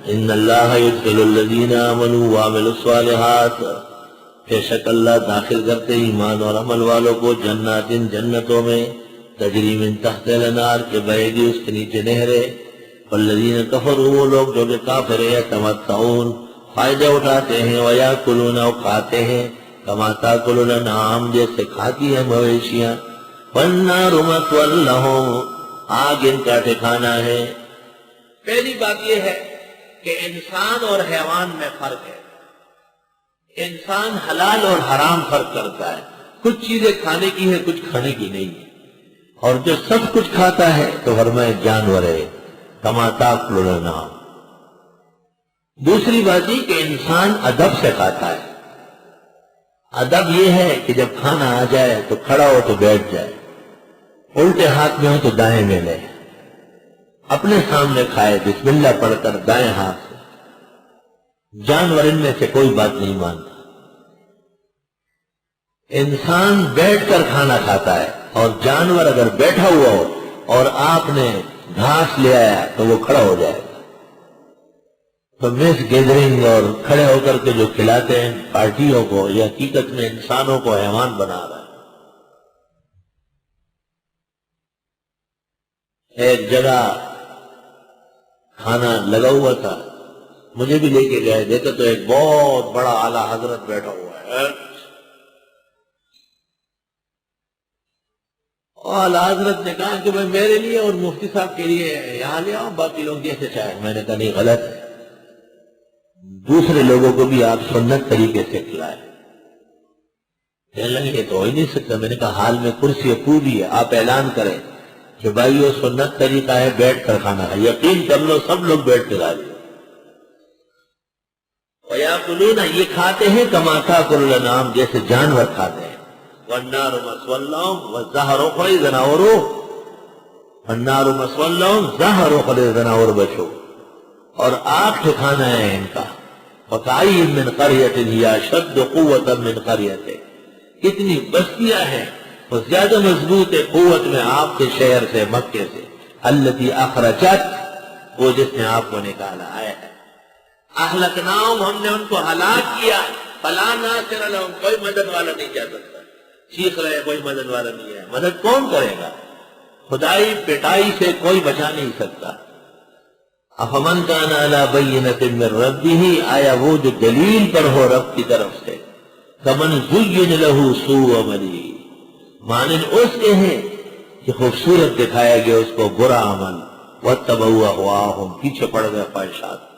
ان اللہ یدخل الذین آمنوا وعملوا الصالحات، بے شک اللہ داخل کرتے ایمان اور عمل والوں کو جنات جنتوں میں، تجری من تحت الانہار کے بہے گی اس کے نیچے نہریں، والذین کفروا وہ لوگ جو کہ کافر ہیں یتمتعون فائدے اٹھاتے ہیں، ویاکلون اور کھاتے ہیں، کما تاکل الانعام جیسے کھاتی ہیں مویشیاں، والنار مثوی لہم آگ ان کا ٹھکانہ ہے۔ پہلی بات یہ ہے کہ انسان اور حیوان میں فرق ہے۔ انسان حلال اور حرام فرق کرتا ہے، کچھ چیزیں کھانے کی ہے کچھ کھانے کی نہیں ہے، اور جو سب کچھ کھاتا ہے تو فرمائے جانور ہے، کما تاکل الانعام۔ دوسری بات یہ کہ انسان ادب سے کھاتا ہے۔ ادب یہ ہے کہ جب کھانا آ جائے تو کھڑا ہو تو بیٹھ جائے، الٹے ہاتھ میں ہو تو دائیں میں لے، اپنے سامنے کھائے بسم اللہ پڑھ کر دائیں ہاتھ سے۔ جانور ان میں سے کوئی بات نہیں مانتا۔ انسان بیٹھ کر کھانا کھاتا ہے، اور جانور اگر بیٹھا ہوا ہو اور آپ نے گھاس لے آیا تو وہ کھڑا ہو جائے گا۔ تو مس گیدرنگ اور کھڑے ہو کر کے جو کھلاتے ہیں پارٹیوں کو، یہ حقیقت میں انسانوں کو حیوان بنا رہا ہے۔ ایک جگہ کھانا لگا ہوا تھا، مجھے بھی لے کے گئے، دیکھا تو ایک بہت بڑا اعلیٰ حضرت بیٹھا ہوا ہے، اور اعلیٰ حضرت نے کہا کہ میں میرے لیے اور مفتی صاحب کے لیے یہاں لے آؤں، باقی لوگ جیسے چاہیں۔ میں نے کہا نہیں، غلط ہے، دوسرے لوگوں کو بھی آپ سنت طریقے سے کھلائیں۔ کہنے لگے یہ تو ہو ہی نہیں سکتا۔ میں نے کہا حال میں کرسی پوری ہے، آپ اعلان کریں کہ بھائی وہ سنت طریقہ ہے بیٹھ کر کھانا ہے، یقین کر لو سب لوگ بیٹھ کے کھا لیں۔ وَيَأْكُلُونَ یہ کھاتے ہیں کما تاکل الانعام جیسے جانور کھاتے ہیں۔ وَالنَّارُ مَثْوًى لَهُمْ وَالزَّهْرُ خَلِدٌ وَالنَّارُ مَثْوًى لَهُمْ زَهْرُ خَلِدٌ اور بچو، اور آگ ٹھکانا ہے ان کا۔ وَكَأَيِّن مِّن قَرْيَةٍ هِيَ أَشَدُّ قُوَّةً مِّن قَرْيَتِكَ کتنی بستیاں ہیں وہ زیادہ مضبوط ہے قوت میں آپ کے شہر سے، مکے سے، الَّتِي أَخْرَجَتْ وہ جس نے آپ کو نکالا ہے۔ اہلکناہم ہم نے ان کو ہلاک کیا، فلا ناصر لہم کوئی مدد والا نہیں جا سکتا۔ چیخ رہے کوئی مدد والا نہیں ہے، مدد کون کرے گا؟ خدائی پٹائی سے کوئی بچا نہیں سکتا۔ افمن کان علی بینۃ من ربہ آیا وہ جو دلیل پر ہو رب کی طرف سے، کمن زین لہ سوء عملہ مانند اس کے ہیں کہ خوبصورت دکھایا گیا اس کو برا عمل، واتبعوا اہواءہم پیچھے پڑ گئے خواہشات۔